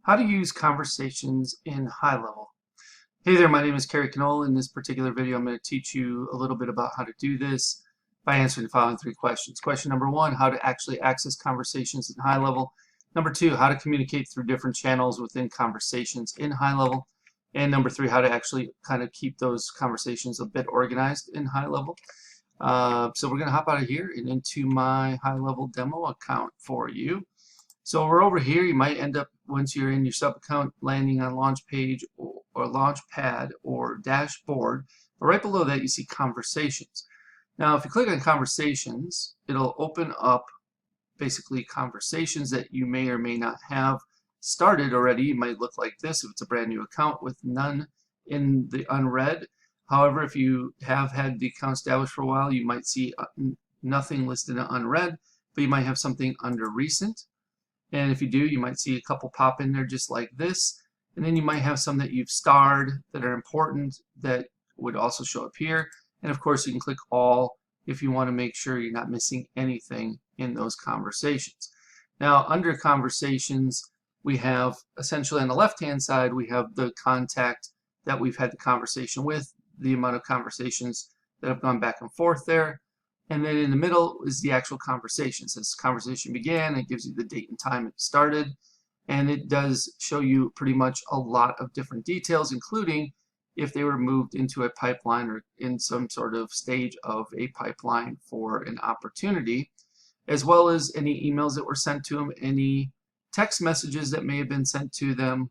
How to use conversations in HighLevel. Hey there, my name is Kerry. In this particular video, I'm going to teach you a little bit about how to do this by answering the following three questions. Question number one, how to actually access conversations in HighLevel. Number two, how to communicate through different channels within conversations in HighLevel. And number three, how to actually kind of keep those conversations a bit organized in HighLevel. So we're going to hop out of here and into my HighLevel demo account for you. So we're over here. You might end up, once you're in your sub account, landing on launch page or launch pad or dashboard. But right below that you see conversations. Now if you click on conversations, it'll open up basically conversations that you may or may not have started already. It might look like this if it's a brand new account with none in the unread. However, if you have had the account established for a while, you might see nothing listed in unread, but you might have something under recent. And if you do, you might see a couple pop in there just like this. And then you might have some that you've starred that are important that would also show up here. And of course, you can click all if you want to make sure you're not missing anything in those conversations. Now, under conversations, we have essentially on the left-hand side, we have the contact that we've had the conversation with, the amount of conversations that have gone back and forth there. And then in the middle is the actual conversation. It says conversation began. It gives you the date and time it started. And it does show you pretty much a lot of different details, including if they were moved into a pipeline or in some sort of stage of a pipeline for an opportunity, as well as any emails that were sent to them, any text messages that may have been sent to them.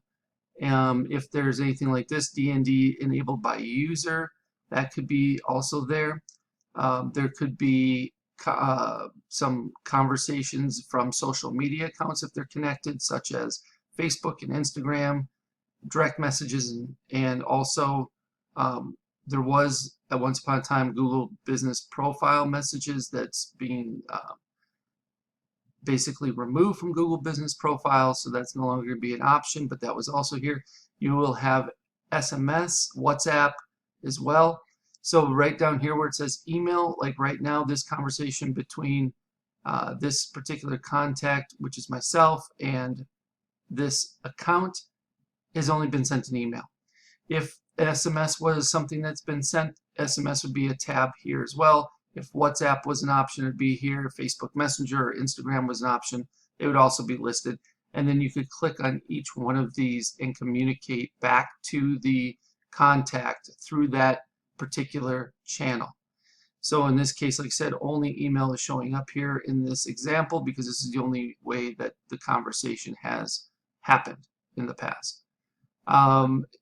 If there's anything like this, D&D enabled by user, that could be also there. There could be some conversations from social media accounts if they're connected, such as Facebook and Instagram, direct messages, and also there was at once upon a time Google business profile messages that's being basically removed from Google business profile, so that's no longer going to be an option, but that was also here. You will have SMS, WhatsApp as well. So right down here where it says email, like right now, this conversation between this particular contact, which is myself, and this account has only been sent an email. If SMS was something that's been sent, SMS would be a tab here as well. If WhatsApp was an option, it'd be here. If Facebook Messenger or Instagram was an option, it would also be listed. And then you could click on each one of these and communicate back to the contact through that particular channel. So in this case, like I said, only email is showing up here in this example because this is the only way that the conversation has happened in the past.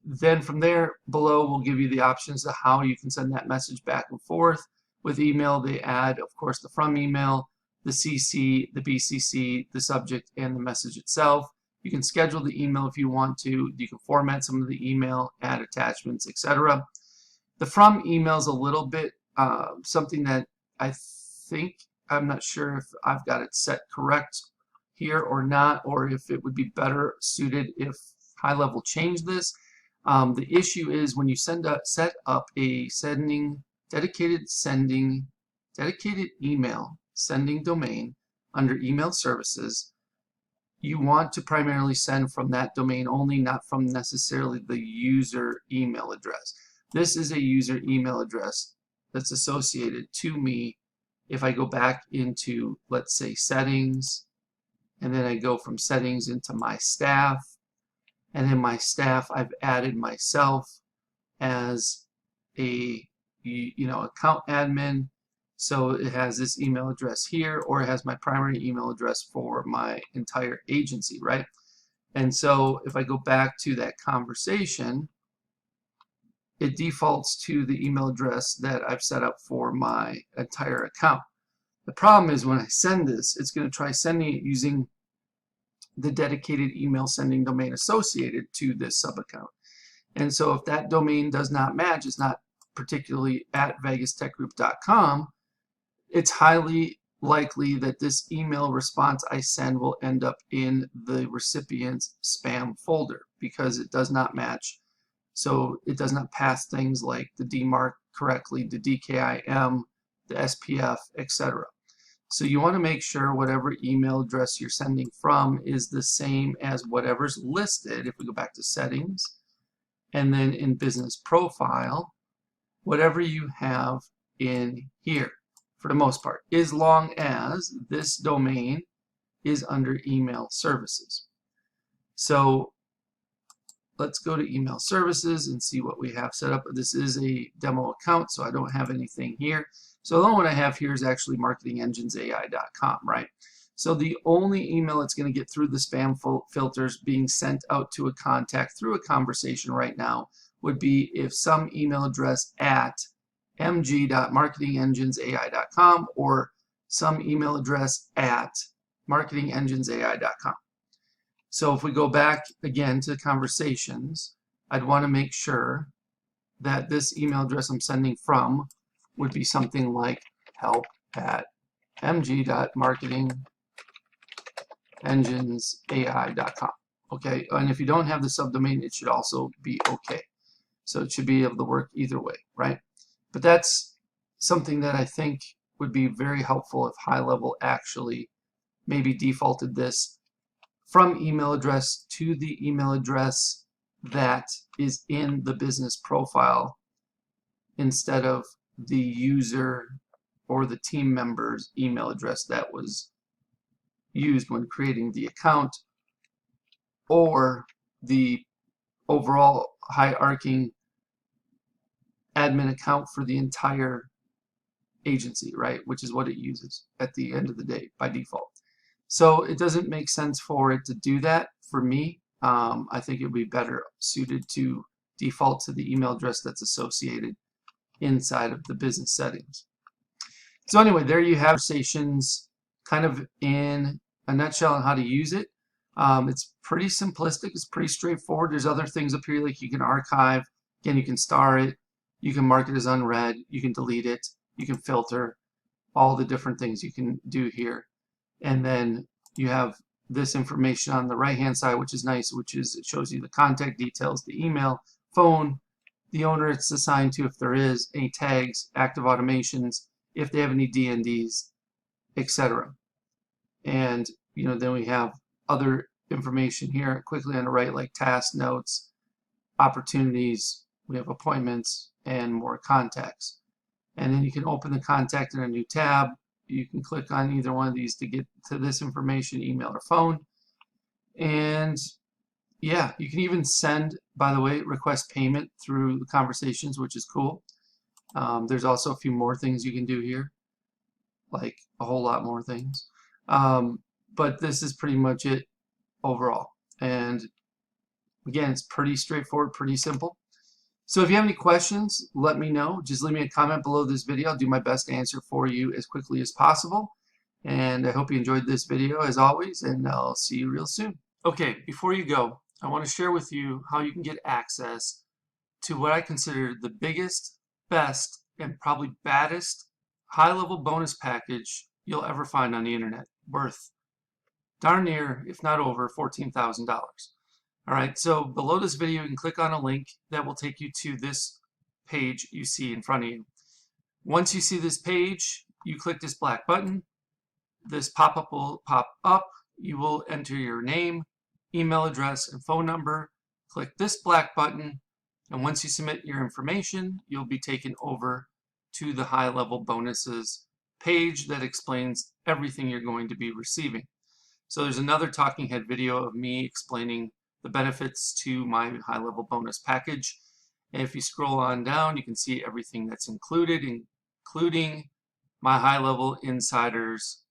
Then from there below, we'll give you the options of how you can send that message back and forth. With email, they add, of course, the from email, the CC, the BCC, the subject, and the message itself. You can schedule the email if you want to. You can format some of the email, add attachments, etc. The from email is a little bit something that I think, I'm not sure if I've got it set correct here or not, or if it would be better suited if HighLevel changed this. The issue is when you set up a dedicated email sending domain under email services, you want to primarily send from that domain only, not from necessarily the user email address. This is a user email address that's associated to me. If I go back into, let's say, settings, and then I go from settings into my staff, and in my staff I've added myself as a account admin, so it has this email address here, or it has my primary email address for my entire agency, right? And so if I go back to that conversation, it defaults to the email address that I've set up for my entire account. The problem is when I send this, it's going to try sending it using the dedicated email sending domain associated to this sub account. And so if that domain does not match, it's not particularly at vegastechgroup.com, it's highly likely that this email response I send will end up in the recipient's spam folder because it does not match. So it does not pass things like the DMARC correctly, the DKIM, the SPF, etc. So you want to make sure whatever email address you're sending from is the same as whatever's listed. If we go back to settings and then in business profile, whatever you have in here for the most part, as long as this domain is under email services. So let's go to email services and see what we have set up. This is a demo account, so I don't have anything here. So the only one I have here is actually marketingenginesai.com, right? So the only email that's going to get through the spam filters being sent out to a contact through a conversation right now would be if some email address at mg.marketingenginesai.com or some email address at marketingenginesai.com. So if we go back again to conversations, I'd want to make sure that this email address I'm sending from would be something like help@mg.marketingenginesai.com. Okay, and if you don't have the subdomain, it should also be okay. So it should be able to work either way, right? But that's something that I think would be very helpful if HighLevel actually maybe defaulted this from email address to the email address that is in the business profile instead of the user or the team member's email address that was used when creating the account, or the overall hierarchy admin account for the entire agency, right? Which is what it uses at the end of the day by default. So it doesn't make sense for it to do that for me. I think it would be better suited to default to the email address that's associated inside of the business settings. So anyway, there you have conversations kind of in a nutshell on how to use it. It's pretty simplistic. It's pretty straightforward. There's other things up here like you can archive. Again, you can star it. You can mark it as unread. You can delete it. You can filter. All the different things you can do here. And then you have this information on the right hand side, which is nice, which is it shows you the contact details, the email, phone, the owner it's assigned to if there is, any tags, active automations, if they have any DNDs, etc. And then we have other information here quickly on the right, like task notes, opportunities, we have appointments, and more contacts. And then you can open the contact in a new tab. You can click on either one of these to get to this information, email or phone. And yeah, you can even send, by the way, request payment through the conversations, which is cool. There's also a few more things you can do here, like a whole lot more things. But this is pretty much it overall. And again, it's pretty straightforward, pretty simple. So if you have any questions, let me know. Just leave me a comment below this video. I'll do my best to answer for you as quickly as possible. And I hope you enjoyed this video as always, and I'll see you real soon. Okay, before you go, I want to share with you how you can get access to what I consider the biggest, best, and probably baddest HighLevel bonus package you'll ever find on the internet, worth darn near, if not over, $14,000. All right, so below this video, you can click on a link that will take you to this page you see in front of you. Once you see this page, you click this black button. This pop-up will pop up. You will enter your name, email address, and phone number. Click this black button, and once you submit your information, you'll be taken over to the HighLevel bonuses page that explains everything you're going to be receiving. So there's another talking head video of me explaining the benefits to my HighLevel bonus package. And if you scroll on down, you can see everything that's included, including my HighLevel Insiders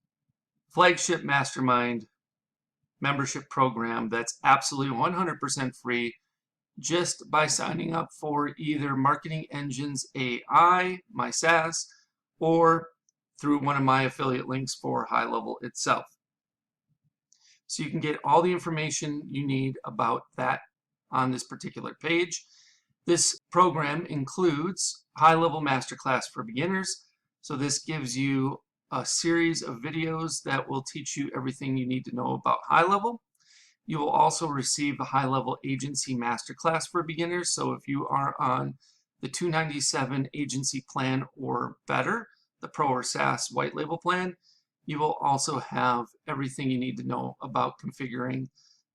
flagship mastermind membership program that's absolutely 100% free just by signing up for either Marketing Engines A.I, my SaaS, or through one of my affiliate links for HighLevel itself. So you can get all the information you need about that on this particular page. This program includes HighLevel Masterclass for Beginners. So this gives you a series of videos that will teach you everything you need to know about HighLevel. You will also receive the HighLevel Agency Masterclass for Beginners. So if you are on the $297 agency plan or better, the Pro or SaaS white label plan, you will also have everything you need to know about configuring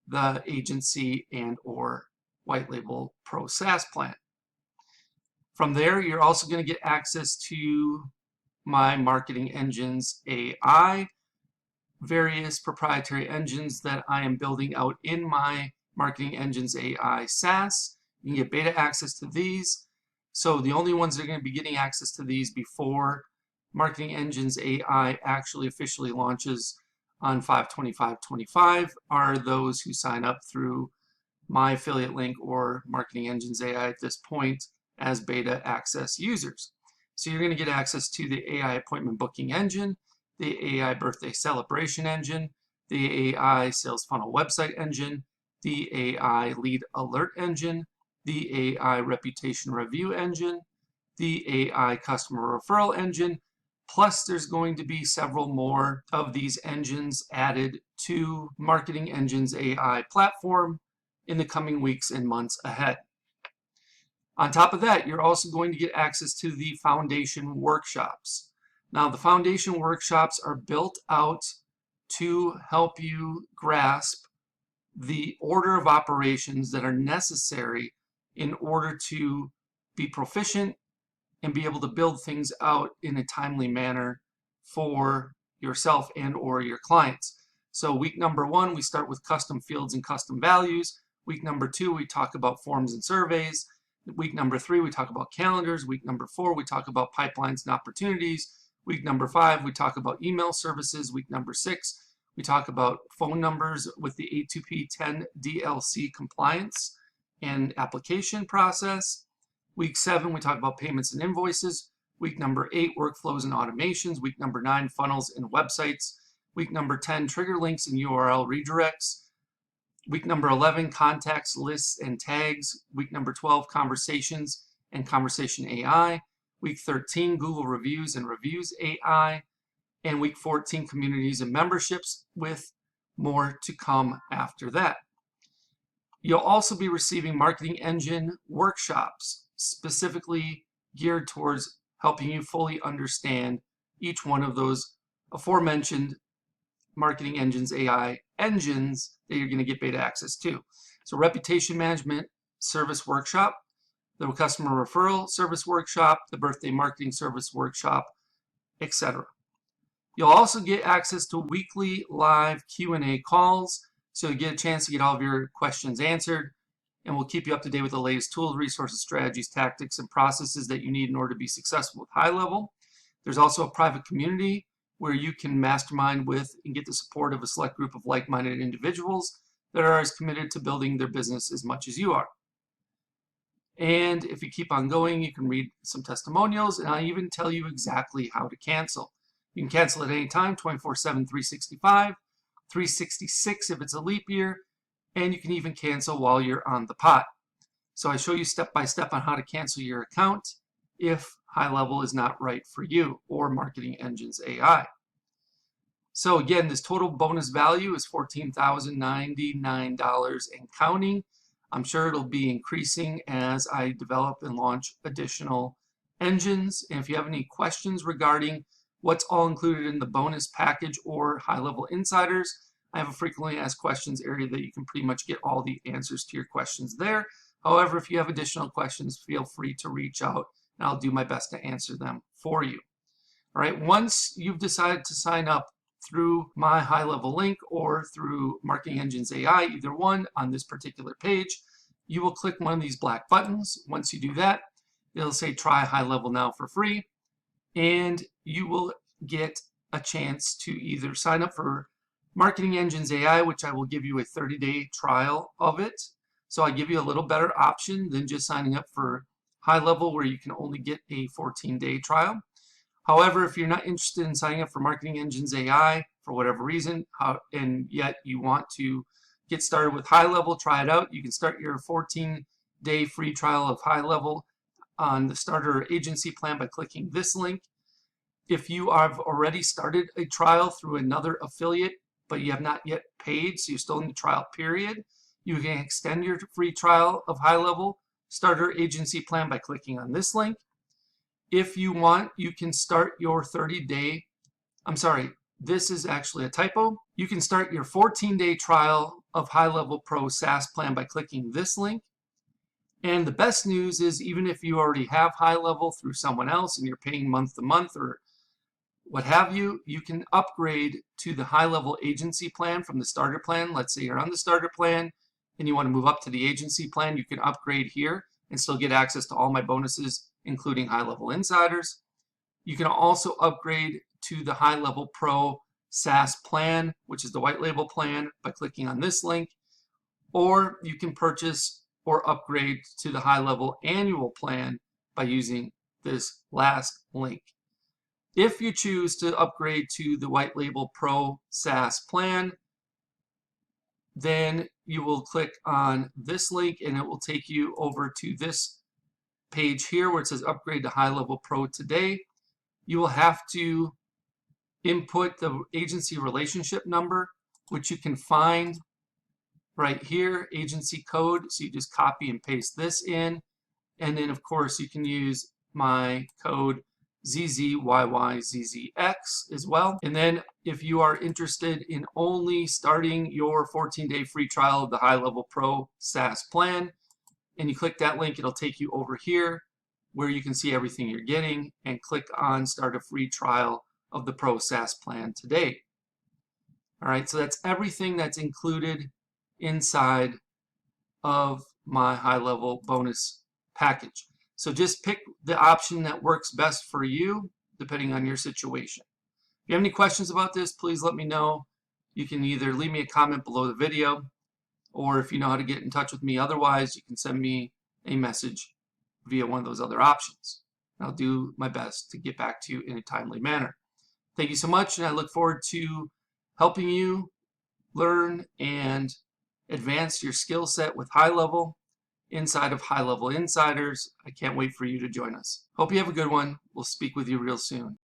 the agency and or white label pro SaaS plan. From there, you're also going to get access to my Marketing Engines AI, various proprietary engines that I am building out in my Marketing Engines AI SaaS. You can get beta access to these. So the only ones that are going to be getting access to these before Marketing Engines AI actually officially launches on 5/25/25 are those who sign up through my affiliate link or Marketing Engines AI at this point as beta access users. So you're going to get access to the AI appointment booking engine, the AI birthday celebration engine, the AI sales funnel website engine, the AI lead alert engine, the AI reputation review engine, the AI customer referral engine, plus there's going to be several more of these engines added to Marketing Engines AI platform in the coming weeks and months ahead. On top of that, you're also going to get access to the foundation workshops. Now, the foundation workshops are built out to help you grasp the order of operations that are necessary in order to be proficient and be able to build things out in a timely manner for yourself and or your clients. So week number 1, we start with custom fields and custom values. Week number 2, we talk about forms and surveys. Week number 3, we talk about calendars. Week number 4, we talk about pipelines and opportunities. Week number 5, we talk about email services. Week number 6, we talk about phone numbers with the A2P 10 DLC compliance and application process. Week 7, we talk about payments and invoices. Week number 8, workflows and automations. Week number 9, funnels and websites. Week number 10, trigger links and URL redirects. Week number 11, contacts, lists, and tags. Week number 12, conversations and conversation AI. Week 13, Google reviews and reviews AI. And week 14, communities and memberships, with more to come after that. You'll also be receiving Marketing Engine workshops specifically geared towards helping you fully understand each one of those aforementioned Marketing Engines AI engines that you're going to get beta access to. So reputation management service workshop, the customer referral service workshop, the birthday marketing service workshop, etc. You'll also get access to weekly live Q&A calls, so you get a chance to get all of your questions answered, and we'll keep you up to date with the latest tools, resources, strategies, tactics, and processes that you need in order to be successful with HighLevel. There's also a private community where you can mastermind with and get the support of a select group of like-minded individuals that are as committed to building their business as much as you are. And if you keep on going, you can read some testimonials, and I'll even tell you exactly how to cancel. You can cancel at any time, 24/7, 365, 366 if it's a leap year, and you can even cancel while you're on the pot. So I show you step by step on how to cancel your account if HighLevel is not right for you, or Marketing Engines AI. So again, this total bonus value is $14,099 and counting. I'm sure it'll be increasing as I develop and launch additional engines. And if you have any questions regarding what's all included in the bonus package or HighLevel Insiders, I have a frequently asked questions area that you can pretty much get all the answers to your questions there. However, if you have additional questions, feel free to reach out and I'll do my best to answer them for you. All right, once you've decided to sign up through my HighLevel link or through Marketing Engines AI, either one on this particular page, you will click one of these black buttons. Once you do that, it'll say try HighLevel now for free, and you will get a chance to either sign up for Marketing Engines AI, which I will give you a 30-day trial of it. So I give you a little better option than just signing up for HighLevel, where you can only get a 14-day trial. However, if you're not interested in signing up for Marketing Engines AI for whatever reason, and yet you want to get started with HighLevel, try it out, you can start your 14-day free trial of HighLevel on the starter agency plan by clicking this link. If you have already started a trial through another affiliate, but you have not yet paid, so you're still in the trial period, you can extend your free trial of HighLevel starter agency plan by clicking on this link. If you want, you can start your 30-day, this is actually a typo. You can start your 14-day trial of HighLevel Pro SaaS plan by clicking this link. And the best news is, even if you already have HighLevel through someone else and you're paying month to month or what have you, you can upgrade to the HighLevel agency plan from the starter plan. Let's say you're on the starter plan and you want to move up to the agency plan. You can upgrade here and still get access to all my bonuses, including HighLevel Insiders. You can also upgrade to the HighLevel Pro SaaS plan, which is the white label plan, by clicking on this link. Or you can purchase or upgrade to the HighLevel annual plan by using this last link. If you choose to upgrade to the white label Pro SaaS plan, then you will click on this link and it will take you over to this page here where it says upgrade to HighLevel Pro today. You will have to input the agency relationship number, which you can find right here, agency code. So you just copy and paste this in. And then of course you can use my code ZZYYZZX as well. And then if you are interested in only starting your 14-day free trial of the HighLevel Pro SaaS plan, and you click that link, it'll take you over here where you can see everything you're getting, and click on start a free trial of the Pro SaaS plan today. All right, so that's everything that's included inside of my HighLevel bonus package. So just pick the option that works best for you, depending on your situation. If you have any questions about this, please let me know. You can either leave me a comment below the video, or if you know how to get in touch with me otherwise, you can send me a message via one of those other options. I'll do my best to get back to you in a timely manner. Thank you so much, and I look forward to helping you learn and advance your skill set with HighLevel inside of HighLevel Insiders. I can't wait for you to join us. Hope you have a good one. We'll speak with you real soon.